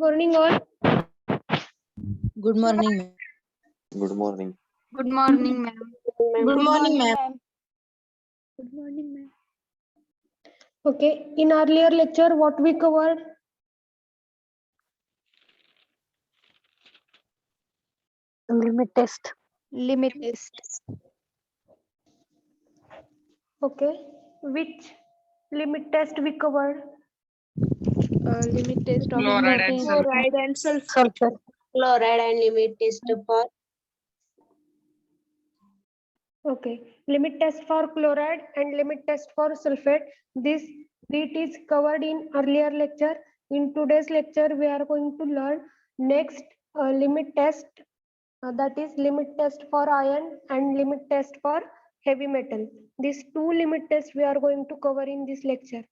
morning all. Good morning, ma'am. Good morning. Good morning, ma'am. Good morning, ma'am. Good morning, ma'am. Okay, in earlier lecture, what we covered? Limit test. Limit test. Okay, which limit test we covered? Limit test of Chloride and sulfur. chloride and sulfur. Chloride and limit test for Okay, limit test for chloride and limit test for sulfate. This it is covered in earlier lecture. In today's lecture, we are going to learn next limit test. That is limit test for iron and limit test for heavy metal. These two limit tests we are going to cover in this lecture.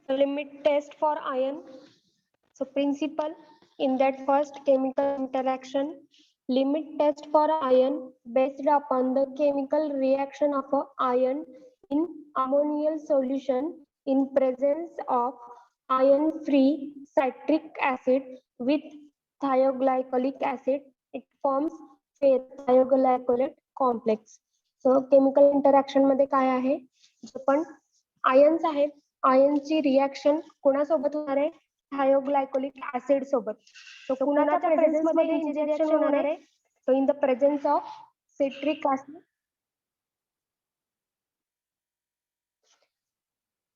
Limit test for iron. So principle in that first chemical interaction. Limit test for iron based upon the chemical reaction of a iron in ammonial solution in presence of iron-free citric acid with thioglycolic acid. It forms thioglycolate complex. So chemical interaction मध्ये काय आहे? जे पण ions आहेत, आयनची reaction कोणासोबत होणार आहे? थायोग्लायकोलिक acid सोबत. तो कुणाच्या प्रेझेन्स मध्ये इंजेक्शन होणार आहे? So in the presence of citric acid,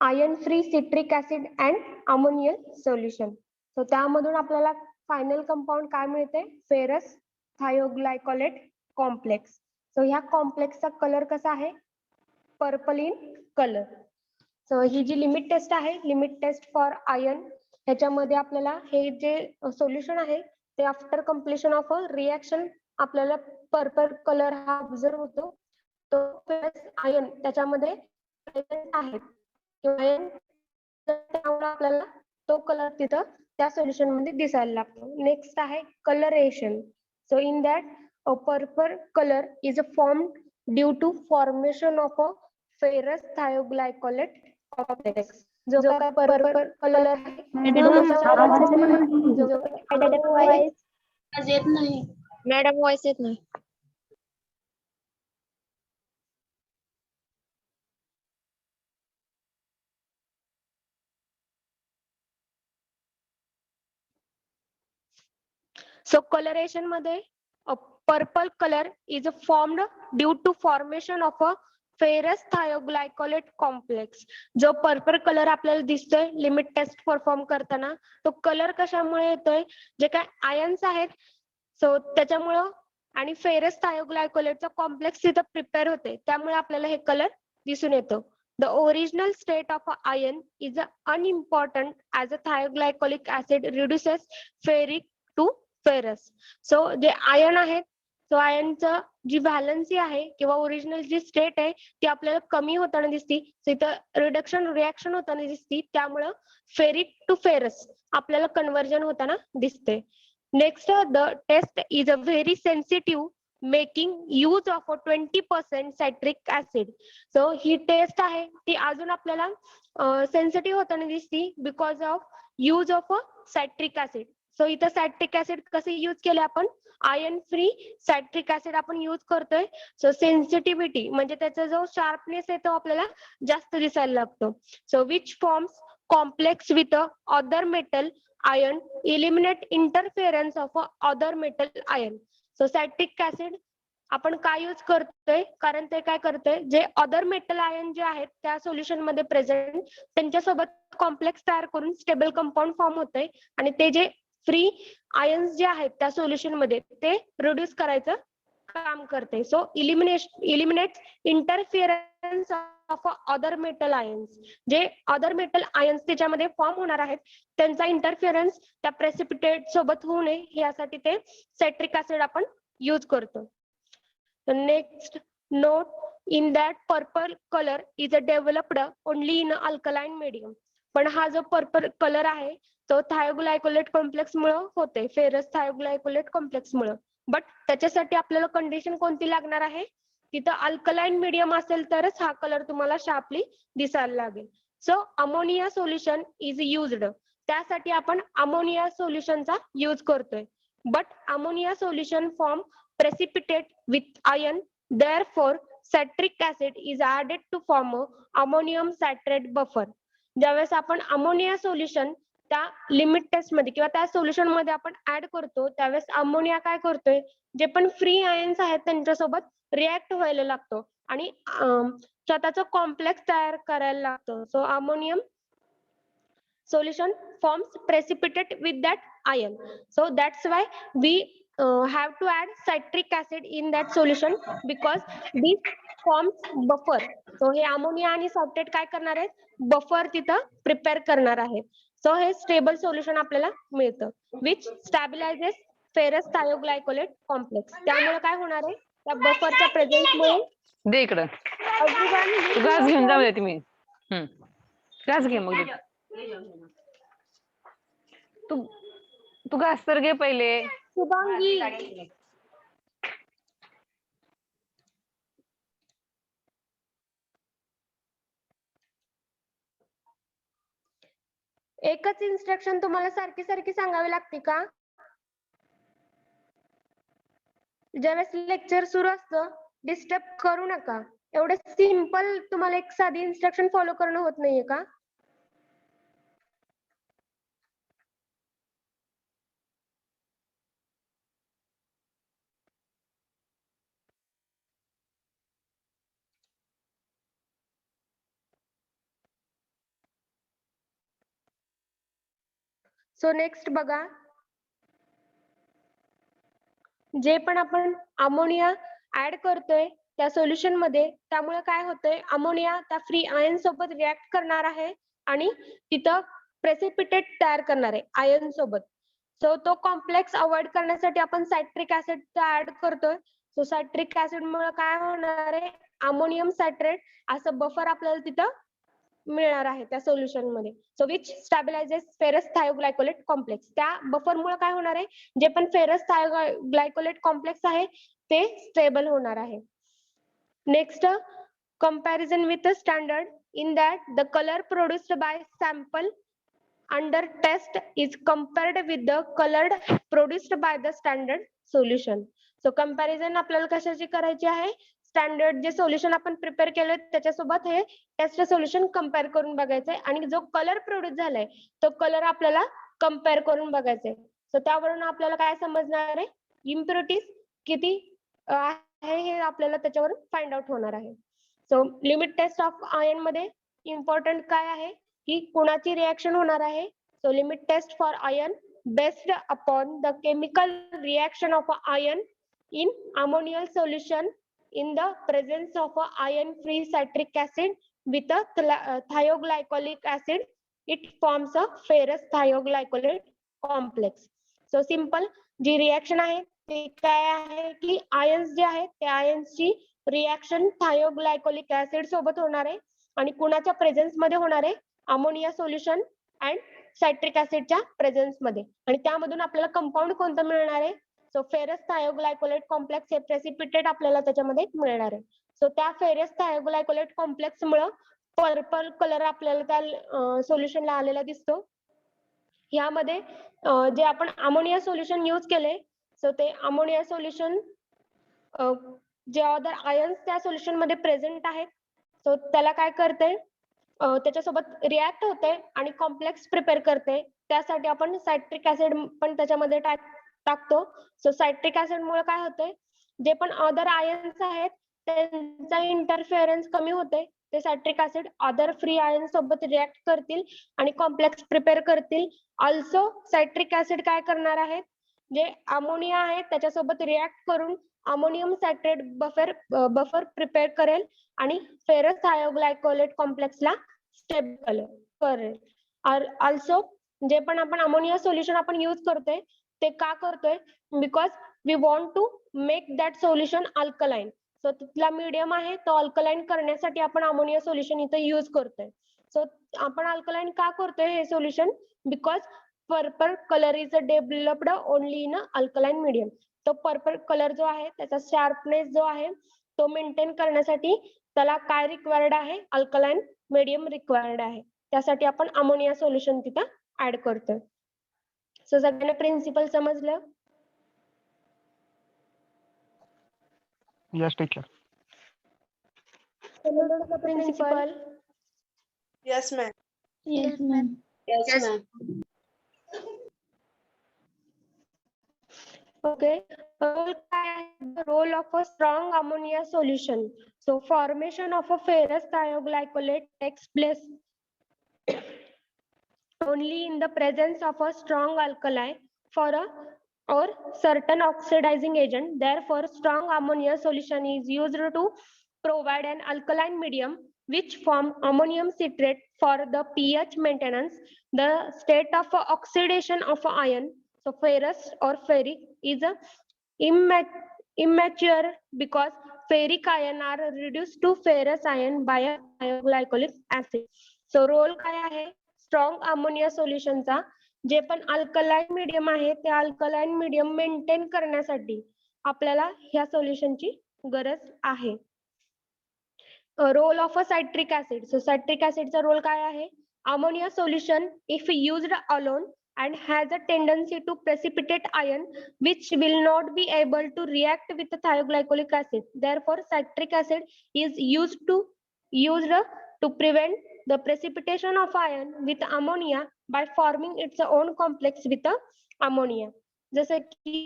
iron free citric acid and ammonial solution. So त्यामधून आपल्याला फायनल कंपाऊंड काय मिळते? Ferrous thioglycolate complex. सो ह्या कॉम्प्लेक्सचा कलर कसा आहे? Purple in colour. सो ही जी लिमिट टेस्ट आहे, लिमिट टेस्ट फॉर आयर्न, ह्याच्यामध्ये आपल्याला हे जे सोल्युशन आहे ते after completion of a reaction आपल्याला पर्पल कलर हा ऑब्झर्व होतो. तो आयर्न त्याच्यामध्ये आहे त्यामुळे आपल्याला तो कलर तिथं त्या सोल्युशन मध्ये दिसायला लागतो. नेक्स्ट आहे colouration. So in that a purple colour is a form due to formation of a ferrous thioglycolate complex. जो काय पर्पल कलर आहे येत नाही. मॅडम वॉइस येत नाही. So coloration मध्ये a purple color is formed due to formation of a ferrous thioglycolate complex. जो purple colour आपल्याला दिसतोय लिमिट टेस्ट परफॉर्म करताना, तो कलर कशामुळे येतोय? जे काय आयन्स आहेत सो त्याच्यामुळं आणि फेरस थायोग्लायकोलेटचा कॉम्प्लेक्स तिथं प्रिपेअर होते, त्यामुळे आपल्याला हे कलर दिसून येतो. The original state of iron is unimportant as a thioglycolic acid reduces ferric to ferrous. So जे आयन आहेत, सो आयनचं जी व्हॅलन्सी आहे किंवा ओरिजिनल जी स्टेट आहे ती आपल्याला कमी होताना दिसती. इथं रिडक्शन रिएक्शन होताना दिसती, त्यामुळं फेरिक टू फेरस आपल्याला कन्वर्जन होताना दिसते. Next the test is a very sensitive making use of 20% citric acid. So ही टेस्ट आहे ती अजून आपल्याला सेन्सिटिव्ह होताना दिसती because of use of a citric acid. So इथं सायट्रिक ऍसिड कसे यूज केले आपण? आयर्न फ्री सायट्रिक ऍसिड आपण यूज करतोय. सो सेन्सिटिव्हिटी म्हणजे त्याचा जो शार्पनेस आहे तो आपल्याला जास्त दिसायला लागतो. So which forms complex with other metal iron eliminate interference of other metal iron. So citric acid आपण काय यूज करतोय? कारण ते काय करतोय, जे अदर मेटल आयन जे आहेत त्या सोल्युशन मध्ये प्रेझेंट त्यांच्यासोबत कॉम्प्लेक्स तयार करून स्टेबल कंपाऊंड फॉर्म होतंय आणि ते जे फ्री आयन्स जे आहेत त्या सोल्युशन मध्ये ते रिड्यूस करायचं काम करते. So eliminate interference of other metal ions. जे अदर मेटल आयन्स त्याच्यामध्ये फॉर्म होणार आहेत त्यांचा इंटरफिअरन्स त्या प्रेसिपिटेट सोबत होऊ नये यासाठी ते सायट्रिक ऍसिड आपण यूज करतो. Next note in that purple colour is developed only in alkaline medium. पण हा जो पर्पल कलर आहे तो थायोग्लायकोलेट कॉम्प्लेक्स मुळे होते, फेरस थायोग्लायकोलेट कॉम्प्लेक्स मुळे. बट त्याच्यासाठी आपल्याला कंडिशन कोणती लागणार आहे, तिथं अल्कलाइन मीडियम असेल तरच हा कलर तुम्हाला शार्पली दिसायला लागेल. So ammonia solution is used, त्यासाठी आपण अमोनिया सोल्युशनचा यूज करतोय. But ammonia solution form precipitate with iron, therefore citric acid is added to form a ammonium citrate buffer. ज्यावेळेस आपण अमोनिया सोल्युशन त्या लिमिट टेस्ट मध्ये किंवा त्या सोल्युशन मध्ये आपण ऍड करतो, त्यावेळेस अमोनिया काय करतोय, जे पण फ्री आयन्स आहेत त्यांच्यासोबत रिॲक्ट व्हायला लागतो आणि स्वतःचं कॉम्प्लेक्स तयार करायला लागतो. So ammonium solution forms precipitate with that ion. So that's why we have to add citric acid in that solution because this forms buffer. So हे अमोनिया आणि सॉल्टेट काय करणार आहेत, बफर तिथं प्रिपेअर करणार आहेत. सो हे स्टेबल सोल्युशन आपल्याला मिळतं which stabilises ferrous thioglycolate complex. त्यामुळे काय होणार आहे, त्या बफरच्या प्रेझेन्समुळे दे इकडं तू घास घेऊन जाऊ दे तुम्ही. घास घे मग दे. तू तू घास तर घे पहिले. शुभांगी एकच इन्स्ट्रक्शन तुम्हाला सारखी सारखी सांगावी लागते का? ज्यावेळेस लेक्चर सुरू असतं डिस्टर्ब करू नका. एवढे सिंपल तुम्हाला एक साधी इन्स्ट्रक्शन फॉलो करणं होत नाहीये का? सो नेक्स्ट बघा, जे पण आपण अमोनिया ऍड करतोय त्या सोल्युशन मध्ये, त्यामुळे काय होतंय, अमोनिया त्या फ्री आयन सोबत रिॲक्ट करणार आहे आणि तिथं प्रेसिपिटेट तयार करणार आहे आयन सोबत. सो तो कॉम्प्लेक्स अवॉइड करण्यासाठी आपण सायट्रिक ऍसिड ऍड करतोय. सो सायट्रिक ऍसिड मुळे काय होणार आहे, अमोनियम सायट्रेट असं बफर आपल्याला तिथं मिळणार आहे त्या सोल्युशन मध्ये. So which stabilises ferrous thioglycolate complex. त्या बफर मुळे काय होणार आहे, जे पण फेरस थायोग्लायकोलेट कॉम्प्लेक्स आहे ते स्टेबल होणार आहे. Next, comparison with the standard in that the color produced by sample under test is compared with the colored produced by the standard solution. So comparison आपल्याला कशाची करायची आहे, स्टँडर्ड जे solution आपण प्रिपेअर केलं त्याच्यासोबत हे टेस्ट सोल्युशन कंपेअर करून बघायचंय आणि जो कलर प्रोड्यूस झालाय तो कलर आपल्याला कंपेअर करून बघायचंय. सो त्यावरून आपल्याला काय समजणार आहे, इम्प्युरिटीज किती आहे हे आपल्याला त्याच्यावर फाइंड आउट होणार आहे. So limit test of ion मध्ये इम्पॉर्टंट काय आहे की कुणाची रिएक्शन होणार आहे. So limit test for ion based upon the chemical reaction of ion in ammonial solution in the presence of a iron free citric acid with a thioglycolic acid, it forms a ferrous thioglycolate complex. So simple G reaction आहे ते काय आहे की ions जे आहेत ते आयन्सची reaction थायोग्लायकोलिक acid सोबत होणार आहे आणि कुणाच्या प्रेझेन्स मध्ये होणार आहे, अमोनिया सोल्युशन अँड सायट्रिक ऍसिडच्या प्रेझेन्स मध्ये. आणि त्यामधून आपल्याला कंपाऊंड कोणतं मिळणार आहे, सो फेरस थायोग्लायकोलेट कॉम्प्लेक्स हे प्रेसिपिटेट आपल्याला त्याच्यामध्ये मिळणार आहे. सो त्या फेरस थायोग्लायकोलेट कॉम्प्लेक्स मुळे पर्पल कलर आपल्याला त्या सोल्युशनला आलेला दिसतो. यामध्ये जे आपण अमोनिया सोल्युशन यूज केले, सो ते अमोनिया सोल्युशन जे अदर आयन्स त्या सोल्युशन मध्ये प्रेझेंट आहेत, सो त्याला काय करते, त्याच्यासोबत रिॲक्ट होते आणि कॉम्प्लेक्स प्रिपेअर करते. त्यासाठी आपण सायट्रिक ऍसिड पण त्याच्यामध्ये टाकतो. सो सायट्रिक ऍसिड मुळे काय होते, जे पण अदर आयन्स आहेत त्यांचा इंटरफेरन्स कमी होते. ते citric acid other free ion सोबत रिॲक्ट करतील आणि कॉम्प्लेक्स प्रिपेअर करतील. ऑल्सो सायट्रिक ऍसिड काय करणार आहेत, जे अमोनिया आहे त्याच्यासोबत रिॲक्ट करून अमोनियम सायट्रेट बफर प्रिपेअर करेल आणि फेरस थायोग्लायकोलेट कॉम्प्लेक्सला स्टेबल करेल. ऑल्सो जे पण आपण अमोनिया सोल्युशन आपण यूज करतोय ते का करतोय, because we want to make that solution alkaline. So तिथला मीडियम आहे तो अल्कलाइन करण्यासाठी आपण अमोनिया सोल्युशन इथे यूज करतोय. सो आपण अल्कलाइन का करतोय हे solution, because purple color is developed only in a alkaline medium. तो पर्पल कलर जो आहे त्याचा शार्पनेस जो आहे तो मेंटेन करण्यासाठी त्याला काय रिक्वायर्ड आहे? अल्कलाइन मीडियम रिक्वायर्ड आहे. त्यासाठी आपण अमोनिया सोल्युशन तिथं ऍड करतोय. सो सगळ्यांना प्रिन्सिपल समजलं? Yes, teacher. Principle Yes, ma'am. Yes, ma'am. Yes, ma'am. Okay. The role of a strong ammonia solution. So formation of a ferrous thioglycolate takes place only in the presence of a strong alkali for a or certain oxidizing agent. Therefore, strong ammonia solution is used to provide an alkaline medium which form ammonium citrate for the pH maintenance. The state of oxidation of ion, so ferrous or ferric, is a immature because ferric ion are reduced to ferrous ion by a thioglycolic acid. So role काय आहे strong ammonia सोल्युशनचा? जे पण alkaline medium आहे त्या alkaline medium maintain करण्यासाठी आपल्याला ह्या सोल्युशनची गरज आहे. Role of a citric acid. So citric ऍसिडचा रोल काय आहे? Ammonia solution if used alone and has a tendency to precipitate ion which will not be able to react with the thioglycolic acid. Therefore, citric acid is used to prevent the precipitation of ion with ammonia by forming its own complex with the ammonia. जसं की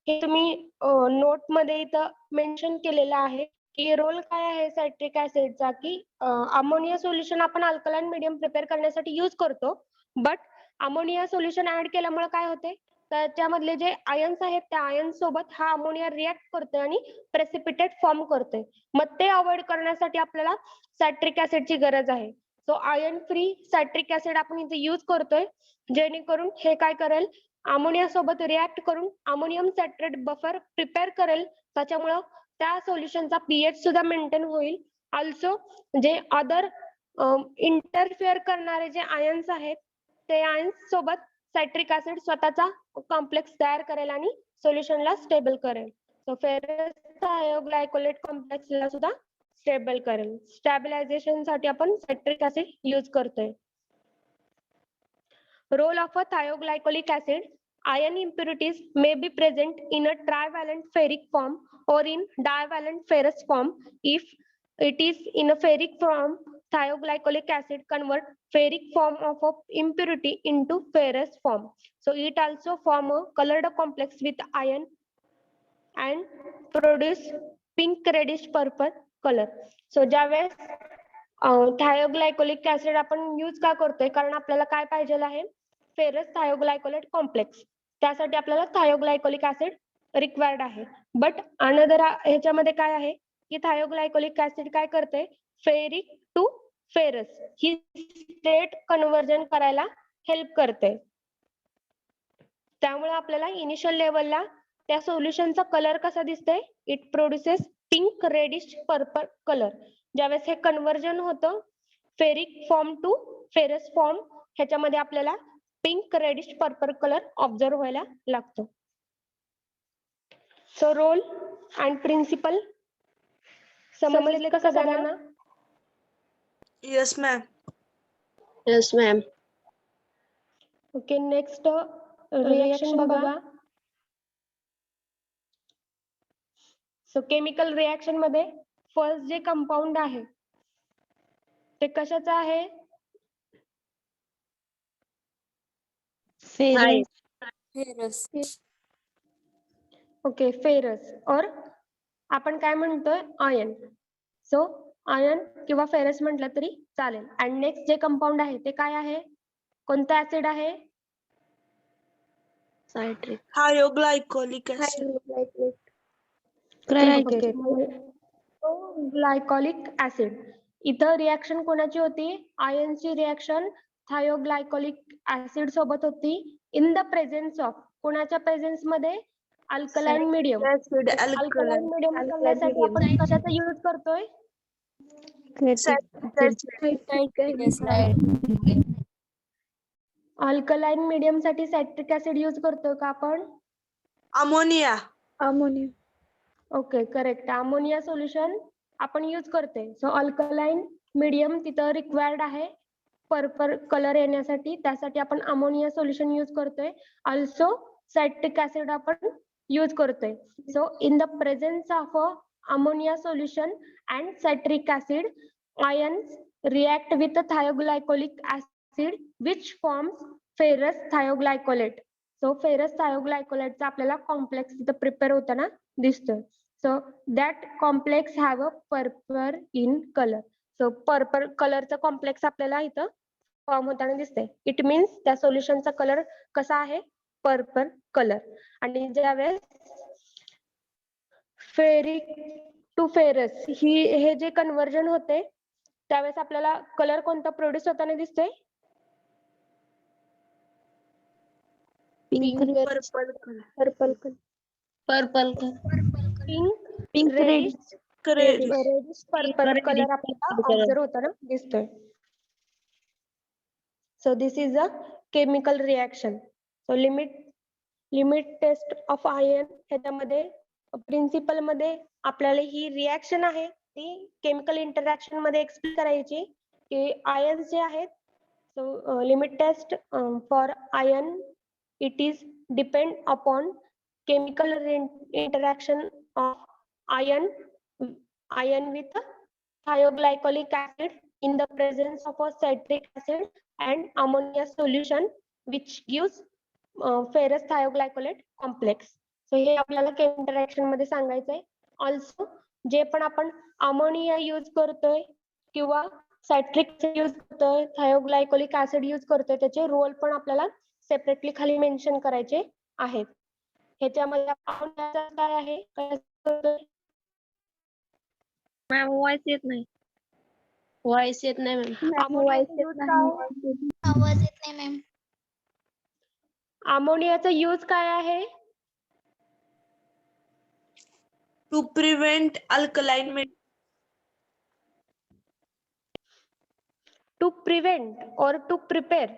हे तुम्ही note मध्ये इथं mention केलेलं आहे की role काय आहे सायट्रिक ऍसिडचा की अमोनिया सोल्युशन आपण अल्कलाइन मीडियम प्रिपेअर करण्यासाठी यूज करतो, बट अमोनिया सोल्युशन ऍड केल्यामुळे काय होते तर त्यामधले जे आयन्स आहेत त्या आयन्स सोबत हा अमोनिया रिएक्ट करतोय आणि प्रेसिपिटेट फॉर्म करतोय. मग ते अवॉइड करण्यासाठी आपल्याला सायट्रिक ऍसिडची गरज आहे. So ion free citric acid आपण इथे यूज करतोय जेणेकरून हे काय करेल अमोनिया सोबत रिएक्ट करून अमोनियम सायट्रेट बफर प्रिपेअर करेल. त्याच्यामुळं त्या सोल्युशनचा पीएच सुद्धा मेंटेन होईल. ऑल्सो जे अदर इंटरफिअर करणारे जे आयन्स आहेत ते आयन्स सोबत सायट्रिक ऍसिड स्वतःचा कॉम्प्लेक्स तयार करेल आणि सोल्युशनला स्टेबल करेल. सो फेरस थायोग्लायकोलेट कॉम्प्लेक्सला सुद्धा स्टेबल करेल. स्टॅबिलायझेशन साठी आपण सायट्रिक ऍसिड यूज करतोय. Role of a thioglycolic acid. Ion impurities may be present in a trivalent ferric form or in divalent ferrous form. If it is in a ferric form, thioglycolic acid convert ferric form of a impurity into ferrous form. So it also form a colored complex with ion and produce pink reddish purple color. So ज्यावेळेस thioglycolic acid आपण use का करतोय कारण आपल्याला काय पाहिजे आहे ferrous thioglycolate complex. त्यासाठी आपल्याला थायोग्लायकोलिक ऍसिड रिक्वायर्ड आहे. बट अनदर ह्याच्यामध्ये काय आहे की थायोग्लायकोलिक ऍसिड काय करते फेरिक टू फेरस ही स्टेट कन्व्हर्जन करायला हेल्प करते. त्यामुळे आपल्याला इनिशियल लेवलला त्या सोल्युशनचा कलर कसा दिसतोय it produces pink reddish purple colour. ज्यावेळेस हे कन्व्हर्जन होतं ferric form to ferrous form ह्याच्यामध्ये आपल्याला pink reddish purple colour observe व्हायला लागतो. सो रोल अँड प्रिन्सिपल समजले का सगळ्यांना? Yes, ma'am. Yes, ma'am. Okay next reaction बघा. सो केमिकल रिएक्शन मध्ये फर्स्ट जे कंपाऊंड आहे ते कशाचं आहे? ओके फेरस और आपण काय म्हणतोय आयन. सो आयन किंवा फेरस म्हटलं तरी चालेल. अँड नेक्स्ट जे कंपाऊंड आहे ते काय आहे? कोणतं ऍसिड आहे? Citric. Thioglycolic acid. ग्लायकॉलिक ऍसिड. इथं रिएक्शन कोणाची होती? आयनची रिएक्शन थायोग्लायकॉलिक ऍसिड सोबत होती इन द प्रेझेन्स ऑफ कोणाच्या प्रेझेन्स मध्ये? Alkaline medium. Acid, alkaline alkaline. Medium करण्यासाठी आपण कशाचा यूज करतोय? अल्कलाइन मीडियम साठी सायट्रिक ऍसिड यूज करतोय का आपण? Ammonia. Ammonia. Okay correct. Ammonia solution आपण यूज करते. सो अल्कलाईन मीडियम तिथं रिक्वायर्ड आहे पर्पल कलर येण्यासाठी. त्यासाठी आपण अमोनिया सोल्युशन यूज करतोय. ऑल्सो सायट्रिक ऍसिड आपण यूज करतोय. So in the presence of ammonia solution and citric acid ions react with thioglycolic acid which forms ferrous thioglycolate. So ferrous थायोग्लायकोलेटचा आपल्याला complex इथं prepare होताना दिसतोय. So that complex have a purple in color. So purple कलरचा complex आपल्याला इथं form होताना दिसतंय. इट मीन्स त्या सोल्युशनचा कलर कसा आहे? Purple colour. आणि ज्यावेळेस फेरिक टू फेरस हे जे कन्वर्जन होते त्यावेळेस आपल्याला कलर कोणता प्रोड्यूस होताना दिसतोय? Pink red. Purple color. Purple color. Purple pink Pink red. Reddish Red. Reddish purple colour आपल्याला ऑब्झर्व होताना दिसतोय. So this is a chemical reaction. So limit test of iron ह्याच्यामध्ये प्रिन्सिपल मध्ये आपल्याला ही रिॲक्शन आहे ती केमिकल इंटरॅक्शन मध्ये explain करायची की आयन जे आहेत. So limit test for ion it is depend upon chemical interaction of ion with thioglycolic acid in the presence of a citric acid and ammonia solution which gives ferrous thioglycolate complex. So हे आपल्याला chemical interaction मध्ये सांगायचंय. Also जे पण आपण ammonia use करतोय किंवा citric use करतोय, थायोग्लायकोलिक ऍसिड यूज करतोय, त्याचे रोल पण आपल्याला सेपरेटली खाली मेन्शन करायचे आहेत. ह्याच्यामध्ये अमोनियाचा काय आहे? मॅम वॉइस येत नाही. Voice येत नाही मॅम. आवाज येत नाही मॅम. अमोनियाचा यूज काय आहे? To prevent alkaline to prevent और टू प्रिपेअर.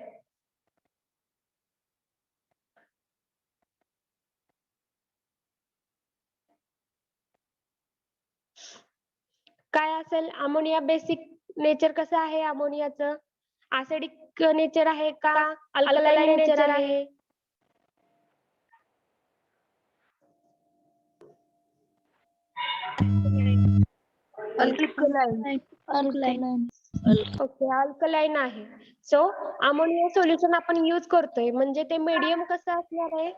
काय असेल? अमोनिया बेसिक नेचर कसं आहे अमोनियाचं? ऍसिडिक नेचर आहे का अल्कलाइन नेचर आहे? ओके अल्कलाइन आहे. सो अमोनिया सोल्युशन आपण यूज करतोय म्हणजे ते मीडियम कसं असणार आहे?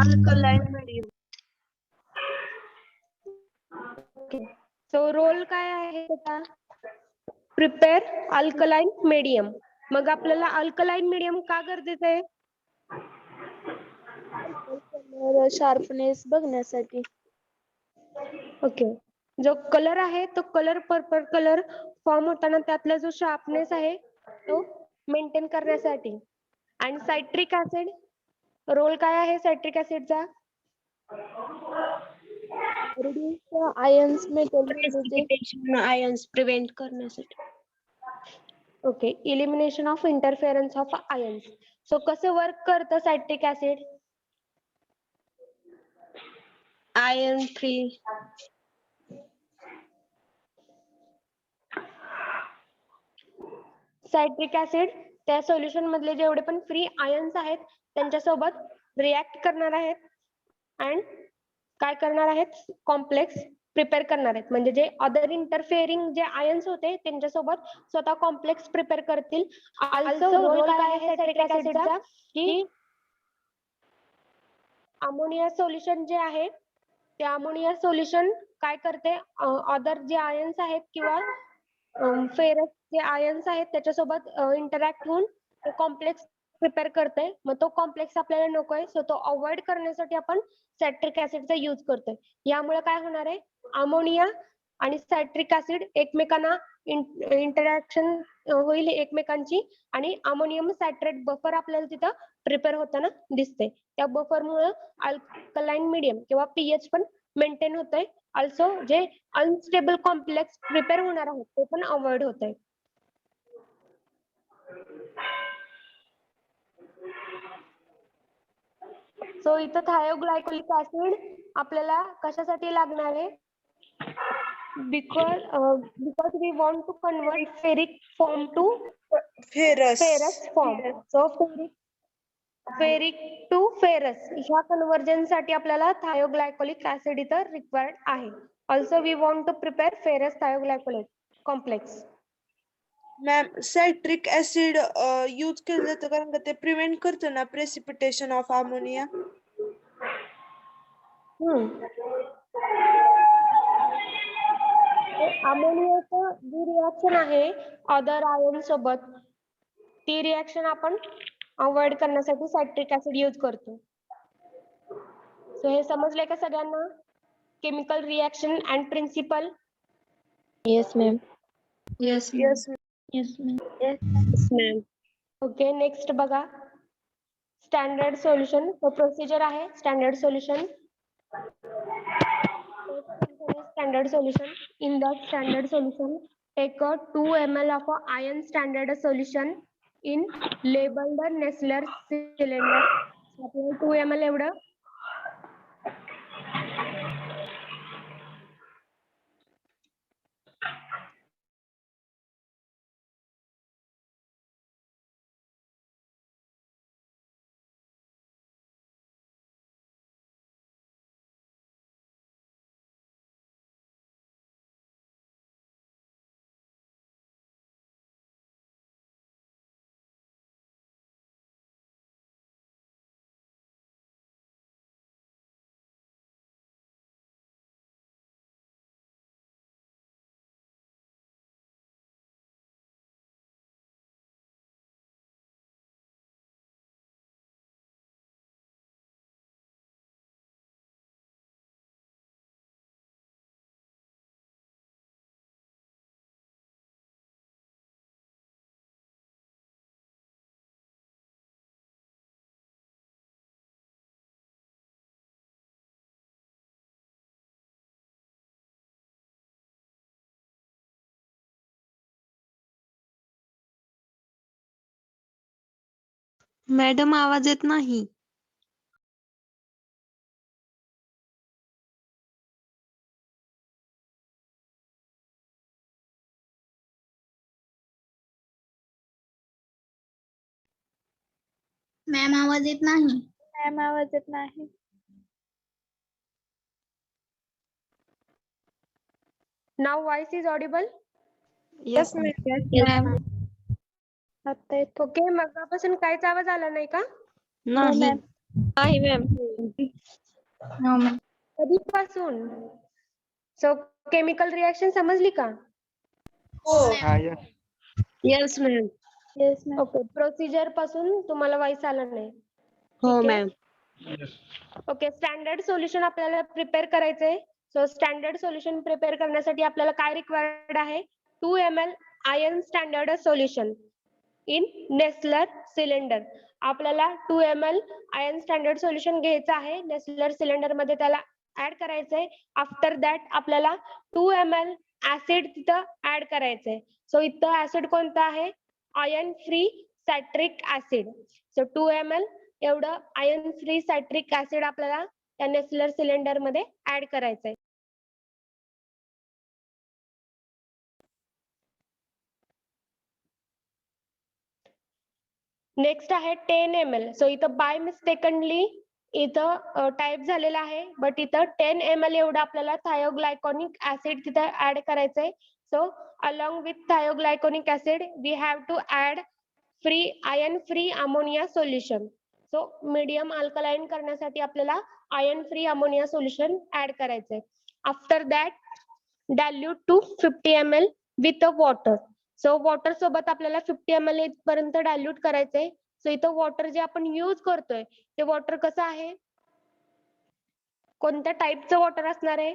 alkaline medium. सो रोल काय आहे त्याचा? Prepare alkaline medium. मग आपल्याला अल्कलाइन मीडियम का गरजेचं आहे? शार्पनेस बघण्यासाठी. ओके. जो कलर आहे तो कलर पर्पल कलर फॉर्म होताना त्यातला जो शार्पनेस आहे तो मेंटेन करण्यासाठी. आणि सायट्रिक ऍसिड रोल काय आहे सायट्रिक ऍसिडचा? आयन्स Precipitation ions prevent करण्यासाठी. Okay elimination of interference of ions. So कसं वर्क करतं citric acid? Iron free. Citric acid त्या सोल्युशन मधले जेवढे पण फ्री आयन्स आहेत त्यांच्यासोबत रिॲक्ट करणार आहेत अँड काय करणार आहेत? कॉम्प्लेक्स प्रिपेअर करणार आहेत. म्हणजे जे अदर इंटरफेअरिंग जे आयन्स होते त्यांच्यासोबत स्वतः कॉम्प्लेक्स प्रिपेअर करतील. ऑल्सो रोल काय आहे सायट्रिक ऍसिडचा की अमोनिया सोल्युशन जे आहे ते अमोनिया सोल्युशन काय करते? अदर जे आयन्स आहेत किंवा फेरस जे आयन्स आहेत त्याच्यासोबत इंटरॅक्ट होऊन ते कॉम्प्लेक्स प्रिपेअर करते. मग तो कॉम्प्लेक्स आपल्याला नकोय सो तो अवॉइड करण्यासाठी आपण सायट्रिक ऍसिडचा यूज करतोय. यामुळे काय होणार आहे? अमोनिया आणि सायट्रिक ऍसिड एकमेकांना इंटरॅक्शन होईल एकमेकांची आणि अमोनियम सायट्रेट बफर आपल्याला तिथं प्रिपेअर होताना दिसते. त्या बफरमुळे अल्कलाइन मीडियम किंवा पीएच पण मेंटेन होतंय. ऑल्सो जे अनस्टेबल कॉम्प्लेक्स प्रिपेअर होणार आहेत ते पण अवॉइड होत आहे. सो इथं थायोग्लायकोलिक ऍसिड आपल्याला कशासाठी लागणार आहे? because we want to convert ferric form to ferrous form. So ferric to ferrous ह्या कन्वर्जन साठी आपल्याला थायोग्लायकोलिक ऍसिड इथं रिक्वायर्ड आहे. Also we want to prepare ferrous thioglycolate complex. Ma'am citric acid use केलं जातं कारण का ते प्रिव्हेंट करतं ना प्रेसिपिटेशन ऑफ अमोनिया. अमोनियाचं जी रिॲक्शन आहे अदर आयन सोबत ती रिॲक्शन आपण अवॉइड करण्यासाठी सायट्रिक ऍसिड यूज करतो. सो हे समजलंय का सगळ्यांना? Chemical reaction and principle. Yes, ma'am. Yes. Yes, ma'am. Yes, ma'am. Okay, next बघा स्टँडर्ड सोल्युशन. प्रोसिजर आहे standard solution. Standard solution. In the standard solution, take a 2 ml of a iron standard solution in labeled Nessler cylinder. आपल्याला 2 ml एवढं madam आवाज येत नाही. Ma'am आवाज येत नाही. मॅम आवाज येत नाही. Now voice is audible. Yes, ma'am. आता येतो. ओके, मगापासून काहीच आवाज आला नाही का? नाही. मॅम. नाही मॅम. No, ma'am. कधीपासून? सो केमिकल रिॲक्शन समजली का? हो. yes. Yes, ma'am. Yes, ma'am. Okay, procedure पासून तुम्हाला व्हॉइस आला नाही. हो ठीक आहे. मॅम. ओके, स्टँडर्ड सोल्युशन आपल्याला प्रिपेअर करायचंय. सो स्टँडर्ड सोल्युशन प्रिपेअर करण्यासाठी आपल्याला काय रिक्वायर्ड आहे? 2 ml iron standard solution in Nessler cylinder. आपल्याला 2 ml आयर्न स्टँडर्ड सोल्युशन घ्यायचं आहे. नेस्लर सिलेंडर मध्ये त्याला ऍड करायचंय. आफ्टर दॅट आपल्याला 2 ml ऍसिड तिथं ऍड करायचंय. सो इथं ऍसिड कोणतं आहे? Iron free citric acid. So 2 ml एवढं आयर्न फ्री सायट्रिक ऍसिड आपल्याला त्या नेस्लर सिलेंडर मध्ये ऍड करायचंय. नेक्स्ट आहे 10 ml. सो इथं बाय मिस्टेकनली इथं टाईप झालेलं आहे, बट इथं 10 ml एवढं आपल्याला थायोग्लायकोनिक ऍसिड तिथं ऍड करायचंय. So along with thioglycolic acid we have to add iron free ammonia solution. So medium alkaline करण्यासाठी आपल्याला iron free ammonia solution add करायचंय. After that dilute to 50 ml with water. So water सोबत आपल्याला 50 ml पर्यंत dilute करायचंय. So इथं water जे आपण यूज करतोय ते वॉटर कसं आहे? कोणत्या टाईपचं वॉटर असणार आहे?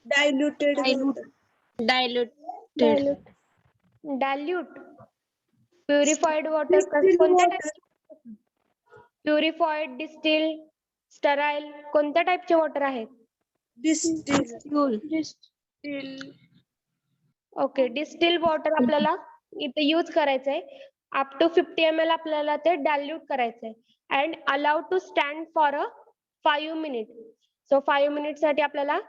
Diluted. Dilute. Dilute. Purified water Distilled कोणत्या water. Type? Purified, distil, sterile कोणत्या टाईपचे वॉटर आहेत? Distilled. ओके, डिस्टिल वॉटर आपल्याला इथे यूज करायचंय. अप टू 50 ml आपल्याला ते डायल्यूट करायचंय. and allowed to stand for a 5 minutes. So 5 minutes साठी आपल्याला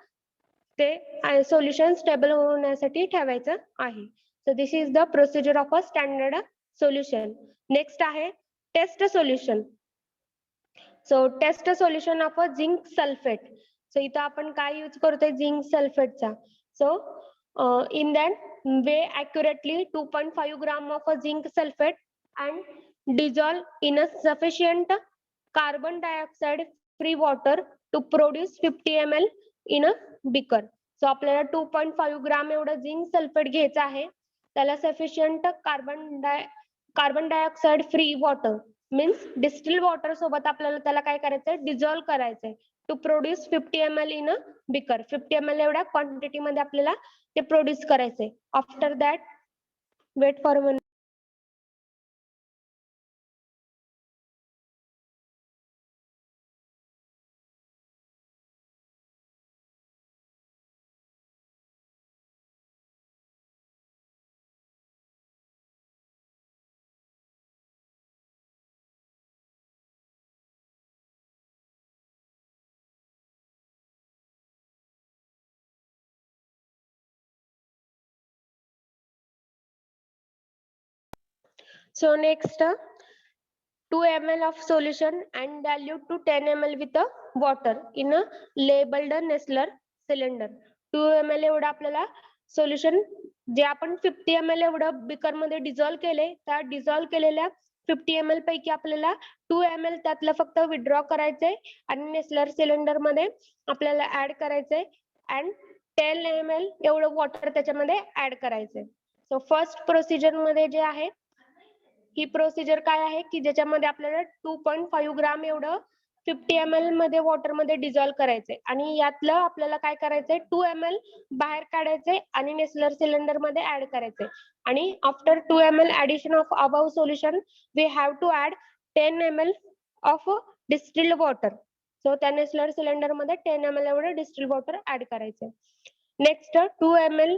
ते सोल्युशन स्टेबल होण्यासाठी ठेवायचं आहे. So this is the procedure of a standard solution. Next आहे test solution. So test solution of a zinc sulfate. So इथं आपण काय यूज करतोय zinc सल्फेटचा. So in that weigh accurately 2.5 gram of a zinc sulfate and dissolve in a sufficient carbon dioxide free water to produce 50 ml in a beaker. So आपल्याला 2.5 ग्राम एवढं zinc sulphate घ्यायचं आहे. त्याला sufficient carbon dioxide free water means distil water सोबत आपल्याला त्याला काय करायचंय डिझॉल्व करायचंय to produce 50 ml in a beaker. 50 ml एवढ्या क्वांटिटी मध्ये आपल्याला ते प्रोड्यूस करायचंय. After that wait for one. So next 2 ml of solution and dilute to 10 ml with the water in a labeled Nestler cylinder. 2 ml एवढं आपल्याला solution जे आपण 50 ml एवढं बिकर मध्ये डिझॉल्व केले त्या डिझॉल्व केलेल्या 50 ml पैकी आपल्याला 2 ml त्यातलं फक्त विड्रॉ करायचंय आणि नेस्लर सिलेंडर मध्ये आपल्याला ऍड करायचंय अँड 10 ml एवढं वॉटर त्याच्यामध्ये ऍड करायचंय. सो फर्स्ट प्रोसिजर मध्ये जे आहे ही प्रोसिजर काय आहे की ज्याच्यामध्ये आपल्याला 2.5 ग्राम एवढं 50 ml मध्ये वॉटर मध्ये डिझॉल्व करायचंय आणि यातलं आपल्याला काय करायचंय 2 ml बाहेर काढायचंय आणि नेस्लर सिलेंडर मध्ये ऍड करायचंय आणि after 2 ml addition of above solution we have to add 10 ml of distilled water. So त्या नेस्लर सिलेंडर मध्ये 10 ml एवढं डिस्टिल्ड वॉटर ऍड करायचंय. Next 2 ml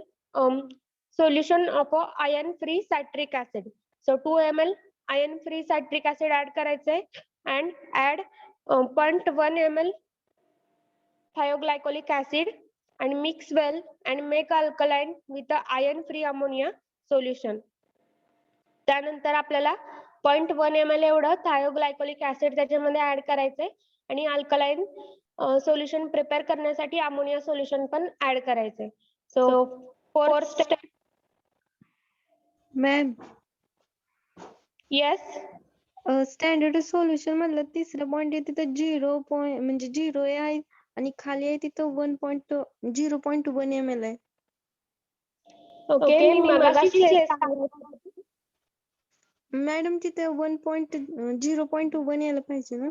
solution of iron free citric acid. So 2 ml iron free citric acid add करायचंय and add 0.1 ml thioglycolic acid and mix well and make alkaline with the iron free ammonia solution. त्यानंतर आपल्याला 0.1 ml एवढं thioglycolic acid त्याच्यामध्ये add करायचंय आणि alkaline solution prepare करण्यासाठी ammonia solution पण add करायचंय. So fourth step. Ma'am yes. Standard solution मधलं तिसरं पॉइंट आहे तिथं 0 म्हणजे 0 आहे आणि खाली आहे तिथं 0.1 ml आहे. ओके मी मगाशी मॅडम तिथे 0.1 यायला पाहिजे ना.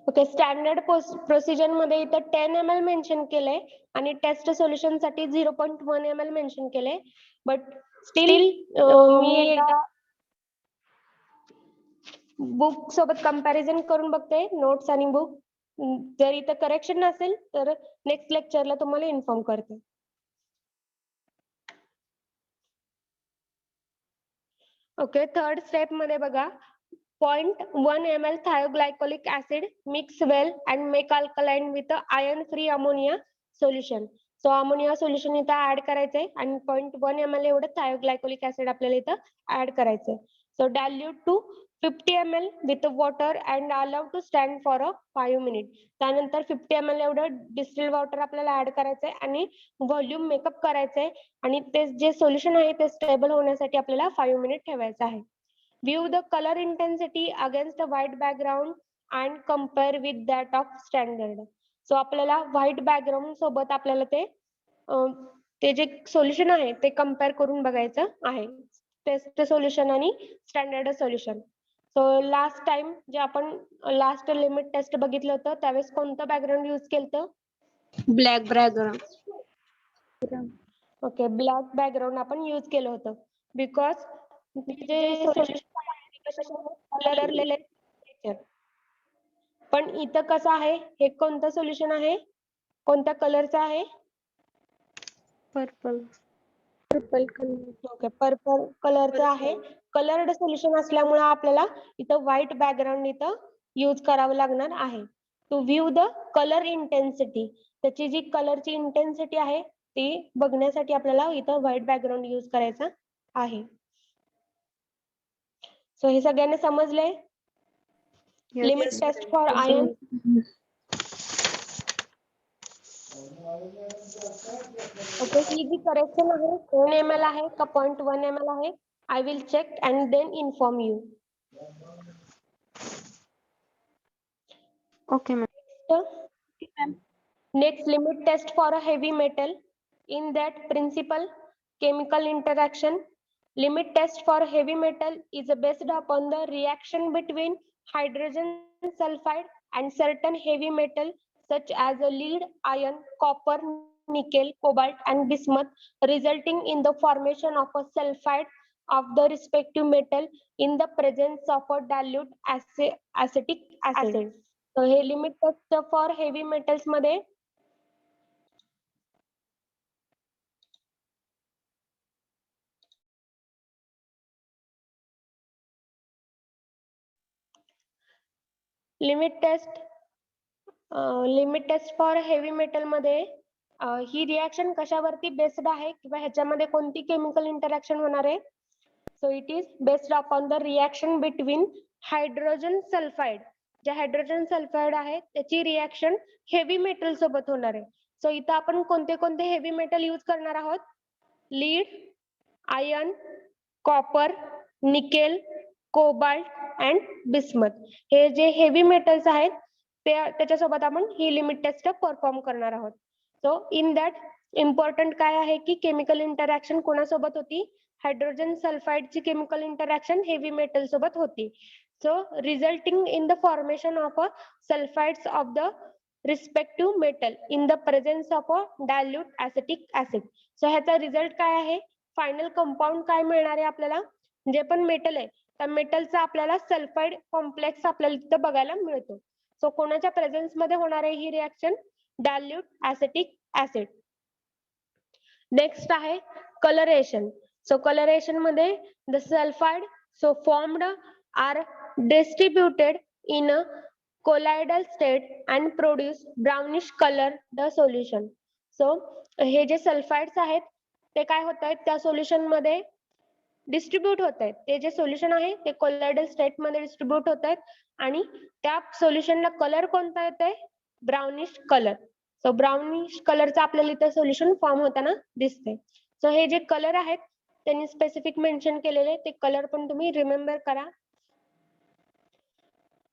ओके स्टँडर्ड प्रोसिजर मध्ये इथं 10 ml मेन्शन केलंय आणि टेस्ट सोल्युशन साठी 0.1 ml मेन्शन केलंय बट स्टील मी बुक सोबत कंपॅरिझन करून बघते नोट्स आणि बुक. जर इथं करेक्शन नसेल तर नेक्स्ट लेक्चरला तुम्हाला इन्फॉर्म करते. ओके थर्ड स्टेप मध्ये बघा 0.1 ml thioglycolic acid mix well and make alkaline with iron free ammonia solution. So ammonia solution इथं ऍड करायचंय आणि 0.1 ml एवढं thioglycolic acid आपल्याला इथं ऍड करायचंय. So dilute to 50 ml with water and allow to stand for a 5 minutes. त्यानंतर 50 ml एवढं distilled water आपल्याला ऍड करायचंय आणि व्हॉल्यूम मेकअप करायचंय आणि ते जे सोल्युशन आहे ते स्टेबल होण्यासाठी आपल्याला 5 मिनिट ठेवायचं आहे. View the color intensity against a white background and compare with that of standard. So आपल्याला व्हाईट बॅकग्राऊंड सोबत आपल्याला ते जे सोल्युशन आहे ते कम्पेअर करून बघायचं आहे. टेस्ट सोल्युशन आणि standard solution. So last time जे आपण लास्ट लिमिट टेस्ट बघितलं होतं त्यावेळेस कोणतं बॅकग्राऊंड यूज केलं? Black background. Okay black background आपण यूज केलं होतं बिकॉज जे सोल्युशन पण इथं कसं आहे हे कोणतं सोल्युशन आहे कोणत्या कलरचं आहे? Purple. Purple colour. Okay purple कलरचं आहे कलर्ड सोल्युशन असल्यामुळे आपल्याला इथं व्हाईट बॅकग्राऊंड इथं यूज करावं लागणार आहे. To view the colour intensity, त्याची जी कलरची इंटेन्सिटी आहे ती बघण्यासाठी आपल्याला इथं व्हाईट बॅकग्राऊंड यूज करायचा आहे. सो हे सगळ्यांना समजलंय? Limit Yes, test ma'am. For ion. Okay, ही जी करेक्शन आहे 10 ml आहे का 0.1 ml आहे, I will check and then inform you. Okay ma'am. Next, limit test for a heavy metal. In that principle, chemical interaction. Limit test for heavy metal is based upon the reaction between hydrogen sulfide and certain heavy metal such as lead, iron, copper, nickel, cobalt, and bismuth, resulting in the formation of a sulfide of the respective metal in the presence of a dilute acetic acid. So हे limit test for heavy metals मध्ये limit test for heavy metal मध्ये ही reaction कशावरती based आहे किंवा ह्याच्यामध्ये कोणती chemical interaction होणार आहे? So it is based upon the reaction between hydrogen sulphide. जे हायड्रोजन सल्फाइड आहे त्याची रिएक्शन हेवी मेटल सोबत होणार आहे. सो इथं आपण कोणते कोणते हेवी मेटल यूज करणार आहोत? Lead, iron, copper, nickel, cobalt and bismuth. हे जे हेवी मेटल्स आहेत त्याच्यासोबत आपण ही लिमिट टेस्ट परफॉर्म करणार आहोत. सो इन दॅट इम्पॉर्टंट काय आहे की केमिकल इंटरॅक्शन कोणासोबत होती? हायड्रोजन सल्फाइडची केमिकल इंटरॅक्शन हेवी मेटल सोबत होती. So resulting in the formation of a sulphides of the respective metal in the presence of a dilute acetic acid. So ह्याचा result काय आहे? फायनल कंपाऊंड काय मिळणार आहे आपल्याला? जे पण मेटल आहे त्या मेटलचा आपल्याला सल्फाइड कॉम्प्लेक्स आपल्याला तिथं बघायला मिळतो. सो कोणाच्या प्रेझेन्स मध्ये होणार आहे ही reaction? Dilute acetic acid. Next आहे कलरेशन. सो कलरेशन मध्ये the sulphide so formed are distributed in a colloidal state and produce brownish color the solution. So हे जे सल्फाइड्स आहेत ते काय होत आहेत त्या सोल्युशन मध्ये डिस्ट्रीब्यूट होत आहेत. ते जे सोल्युशन आहे ते कोलॉइडल स्टेट मध्ये डिस्ट्रीब्यूट होत आहेत आणि त्या सोल्युशनला कलर कोणता येतोय? Brownish colour. सो ब्राउनिश कलरचा आपल्याला इथं सोल्युशन फॉर्म होताना दिसते. सो हे जे कलर आहेत त्यांनी स्पेसिफिक मेन्शन केलेले ते कलर पण तुम्ही रिमेंबर करा.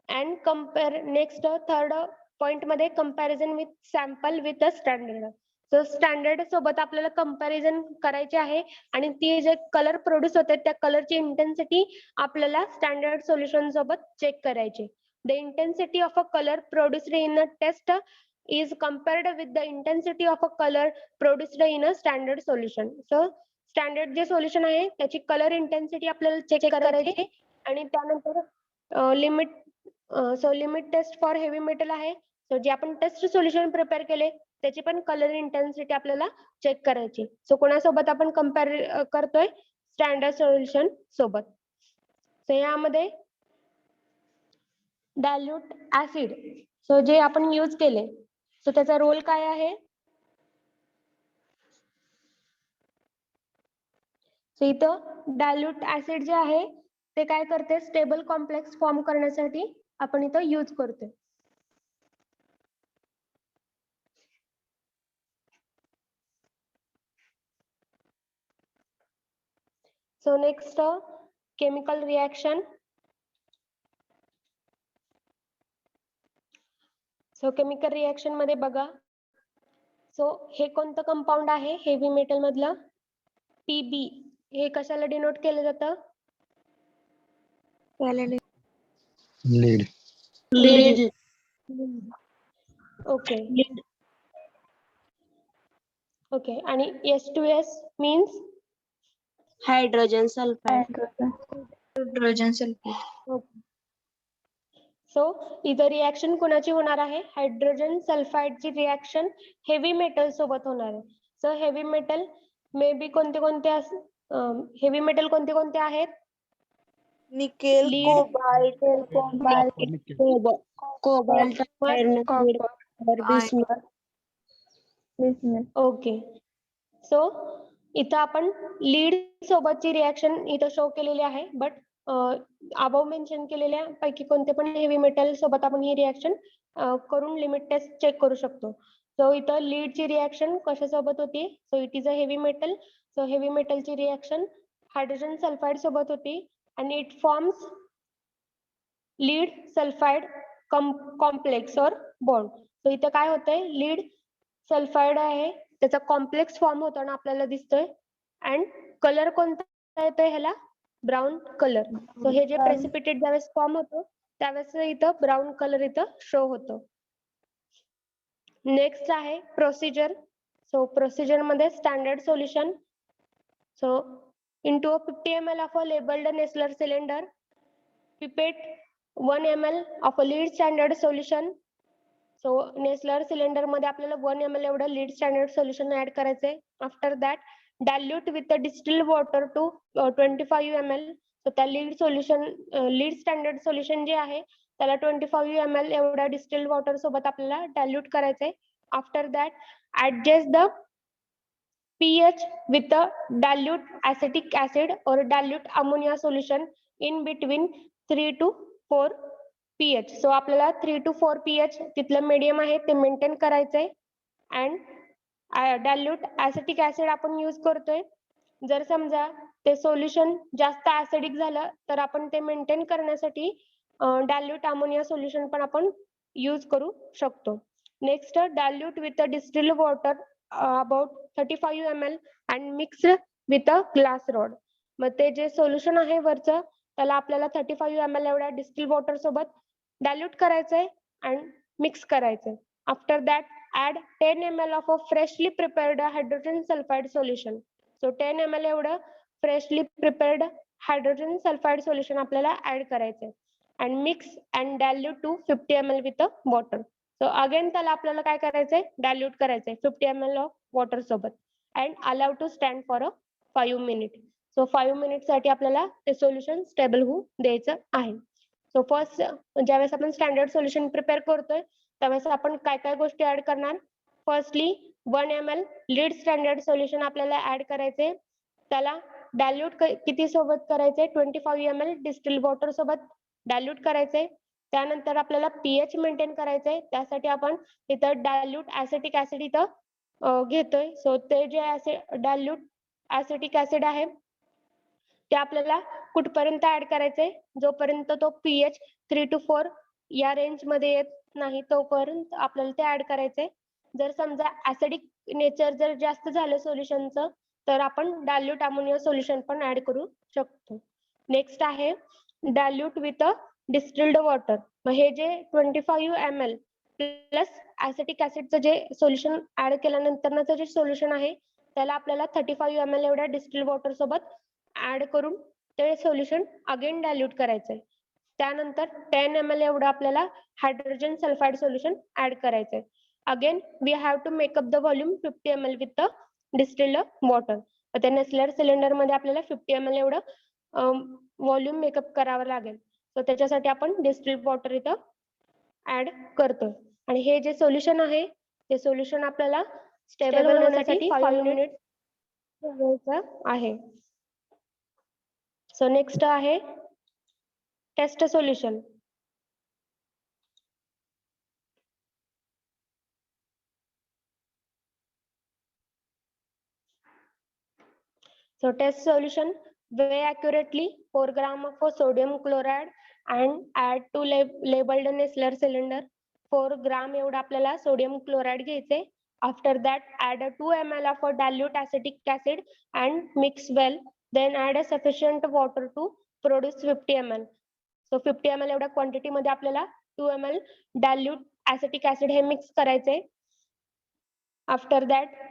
And compare next third point मध्ये comparison with sample with a standard. So standard सोबत आपल्याला कंपॅरिझन करायचे आहे आणि ती जे कलर प्रोड्यूस होते त्या कलरची इंटेन्सिटी आपल्याला स्टँडर्ड सोल्युशन सोबत चेक करायची. The intensity of a colour produced in a test is compared with the intensity of a color produced in a standard solution. So standard जे सोल्युशन आहे त्याची colour intensity आपल्याला check करायची आणि त्यानंतर limit test for heavy metal आहे. So जे आपण टेस्ट सोल्युशन प्रिपेअर केले त्याची पण कलर इंटेन्सिटी आपल्याला चेक करायची. सो कोणासोबत आपण कम्पेअर करतोय? स्टँडर्ड सोल्युशन सोबत. सो यामध्ये डायल्यूट ऍसिड सो जे आपण यूज केले सो त्याचा रोल काय आहे? सो इथं डायल्यूट ऍसिड जे आहे ते काय करते? स्टेबल कॉम्प्लेक्स फॉर्म करण्यासाठी आपण इथं यूज करतोय. So next chemical reaction. So chemical reaction मध्ये बघा. सो हे कोणतं कंपाऊंड आहे हेवी मेटल मधलं? Pb. हे कशाला डिनोट केलं जातं? लीड. लीड. Okay okay. आणि S2S means hydrogen sulphide. Hydrogen sulphate. So इथं रिएक्शन कोणाची होणार आहे? हायड्रोजन सल्फाइडची रिएक्शन हेवी मेटल सोबत होणार आहे. So heavy metal may be कोणते कोणते हेवी मेटल कोणते कोणते आहेत? Nickel, Lead. Cobalt, cobalt, iron, lead, copper, copper, bismuth. Bismuth. Okay. So इथं आपण लीड सोबतची रिॲक्शन इथं शो केलेली आहे, बट अबव मेन्शन केलेल्या पैकी कोणते पण हेवी मेटल सोबत आपण ही रिॲक्शन करून लिमिट टेस्ट चेक करू शकतो. सो इथं लीडची रिॲक्शन कशासोबत होती? So it is a heavy metal. So heavy मेटलची रिॲक्शन हायड्रोजन सल्फाइड सोबत होती आणि it forms lead sulphide complex और बॉन्ड. सो इथं काय होतंय? लीड सल्फाइड आहे, त्याचा कॉम्प्लेक्स फॉर्म होताना आपल्याला दिसतोय. अँड कलर कोणता येतोय ह्याला? Brown colour. सो हे जे Brown. प्रेसिपिटेट ज्यावेळेस फॉर्म होतो त्यावेळेस इथं ब्राऊन कलर इथं शो होतो. नेक्स्ट आहे प्रोसिजर. सो प्रोसिजर मध्ये standard solution. So into a 50 ml of a labeled Nessler cylinder, pipette 1 ml of a lead standard solution. So Nessler cylinder मध्ये आपल्याला 1 ml एवढं लीड स्टँडर्ड सोल्युशन ऍड करायचंय. After that dilute with distil water to 25 ml. So त्या lead standard solution जे आहे त्याला 25 ml एवढ्या distil water सोबत आपल्याला डायल्यूट करायचंय. After that adjust the pH with a dilute acetic acid or dilute ammonia solution in between 3 to 4 pH. So आपल्याला 3 to 4 pH तिथलं मीडियम आहे ते मेंटेन करायचंय. अँड डायल्यूट ऍसिटिक ऍसिड आपण यूज करतोय. जर समजा ते सोल्युशन जास्त ऍसिडिक झालं तर आपण ते मेंटेन करण्यासाठी डायल्यूट अमोनिया सोल्युशन पण आपण यूज करू शकतो. Next dilute with a distilled water about 35 ml and mixed with a glass rod. मग ते जे सोल्युशन आहे वरचं त्याला आपल्याला 35 ml एवढ्या डिस्टिल वॉटर सोबत डायल्यूट करायचंय अँड मिक्स करायचंय. After that add 10 ml of a freshly prepared hydrogen sulphide solution. So 10 ml एवढं freshly prepared hydrogen sulphide solution आपल्याला ऍड करायचंय and mix and dilute to 50 ml with a water. So again त्याला आपल्याला काय करायचंय? Dilute करायचंय 50 ml of water सोबत and allow to stand for a 5 minute. So 5 minute साठी आपल्याला ते सोल्युशन स्टेबल होऊ द्यायचं आहे. सो फर्स्ट ज्यावेळेस आपण स्टँडर्ड सोल्युशन प्रिपेअर करतोय त्यावेळेस आपण काय काय गोष्टी ऍड करणार? Firstly 1 ml lead standard solution आपल्याला ऍड करायचे. त्याला डायल्यूट किती सोबत करायचंय? 25 ml डिस्टिल वॉटर सोबत डायल्यूट करायचंय. त्यानंतर आपल्याला पीएच मेंटेन करायचंय. त्यासाठी आपण इथं डायल्यूट ऍसिटिक ऍसिड इथं घेतोय. सो ते जे डायल्यूट ऍसिटिक ऍसिड आहे ते आपल्याला कुठपर्यंत ऍड करायचंय? जोपर्यंत तो पीएच 3 to 4 या रेंज मध्ये येत नाही तोपर्यंत आपल्याला ते ऍड करायचंय. जर समजा ऍसिडिक नेचर जर जास्त झालं सोल्युशनचं तर आपण डायल्यूट अमोनिया सोल्युशन पण ऍड करू शकतो. नेक्स्ट आहे dilute with a distilled water. मग हे जे 25 ml प्लस ऍसिटिक ऍसिडचं जे सोल्युशन ऍड केल्यानंतरचं जे सोल्युशन आहे त्याला आपल्याला 35 ml एवढ्या डिस्टिल्ड वॉटर सोबत ऍड करून ते सोल्युशन अगेन डायल्यूट करायचंय. त्यानंतर 10 ml एवढं आपल्याला हायड्रोजन सल्फाइड सोल्युशन ऍड करायचंय. Again we have to make up the volume 50 ml with the distilled water. त्या नेसलर सिलेंडर मध्ये आपल्याला 50 ml एवढं व्हॉल्यूम मेकअप करावं लागेल. तर त्याच्यासाठी आपण डिस्टिल्ड वॉटर इथं ऍड करतो. आणि हे जे सोल्युशन आहे ते सोल्युशन आपल्याला स्टेबल होण्यासाठी 5 मिनिट ठेवायचं आहे. सो नेक्स्ट आहे test solution. So test solution, weigh accurately 4 gram of sodium chloride and add to labeled Nessler cylinder. 4 gram एवढं आपल्याला सोडियम क्लोराइड घ्यायचे. After that add a 2 ml of a dilute acetic acid and mix well. Then add a sufficient water to produce 50 ml. So 50 ml एवढ्या quantity मध्ये आपल्याला 2 ml dilute acetic acid हे mix करायचे. After that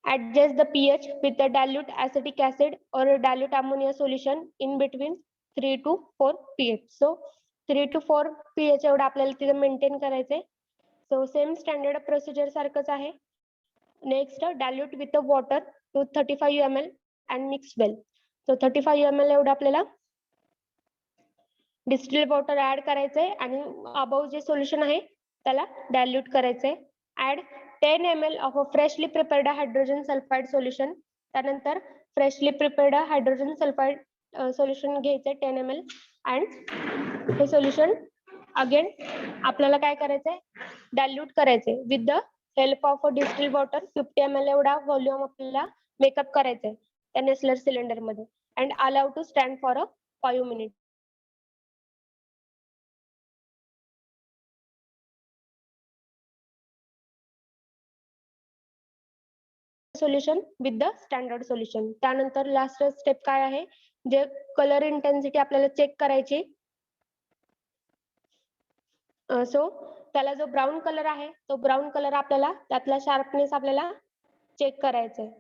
adjust the pH with the dilute acetic acid or dilute ammonia solution in between 3 to 4 pH. So 3 to 4 pH एवढं आपल्याला तिथे maintain करायचंय. So same standard procedure सारखंच आहे. Next dilute with water to 35 ml and mix well. So 35 ml एवढं आपल्याला distilled water add करायचंय आणि अबव जे सोल्युशन आहे त्याला डायल्यूट करायचंय. Add 10 ml of a freshly prepared hydrogen sulphide solution. त्यानंतर freshly prepared hydrogen sulphide solution घ्यायचंय 10 ml अँड हे सोल्युशन अगेन आपल्याला काय करायचंय डायल्यूट करायचंय with the help of a distilled water 50 ml एवढा व्हॉल्यूम आपल्याला मेकअप करायचंय त्या नेसलर सिलेंडर मध्ये and allow to stand for a 5 minutes. Solution with the standard solution. त्यानंतर लास्ट स्टेप काय आहे जे कलर इंटेन्सिटी आपल्याला चेक करायची. सो त्याला जो ब्राऊन कलर आहे तो ब्राऊन कलर आपल्याला त्यातला शार्पनेस आपल्याला चेक करायचा आहे.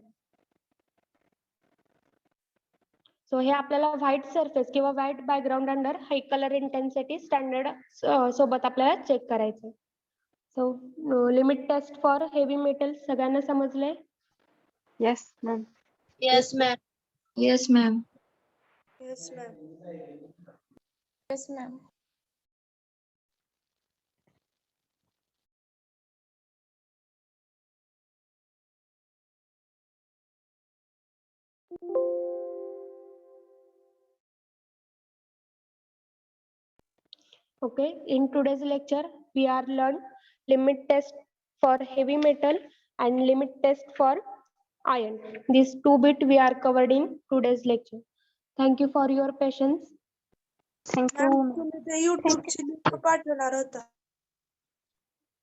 सो हे आपल्याला व्हाईट सरफेस किंवा white background under high colour intensity standard सोबत आपल्याला चेक करायचं. So limit test for heavy metal सगळ्यांना समजलंय? Yes, ma'am. Yes ma'am. Yes, ma'am. Yes ma'am. Yes, ma'am. Okay, in today's lecture, we are learned limit test for heavy metal and limit test for iron. These two bit we are covered in today's lecture. Thank you for your patience. Thank you. Ma'am तुम्ही ते युट्यूबची link पाठवणार होता.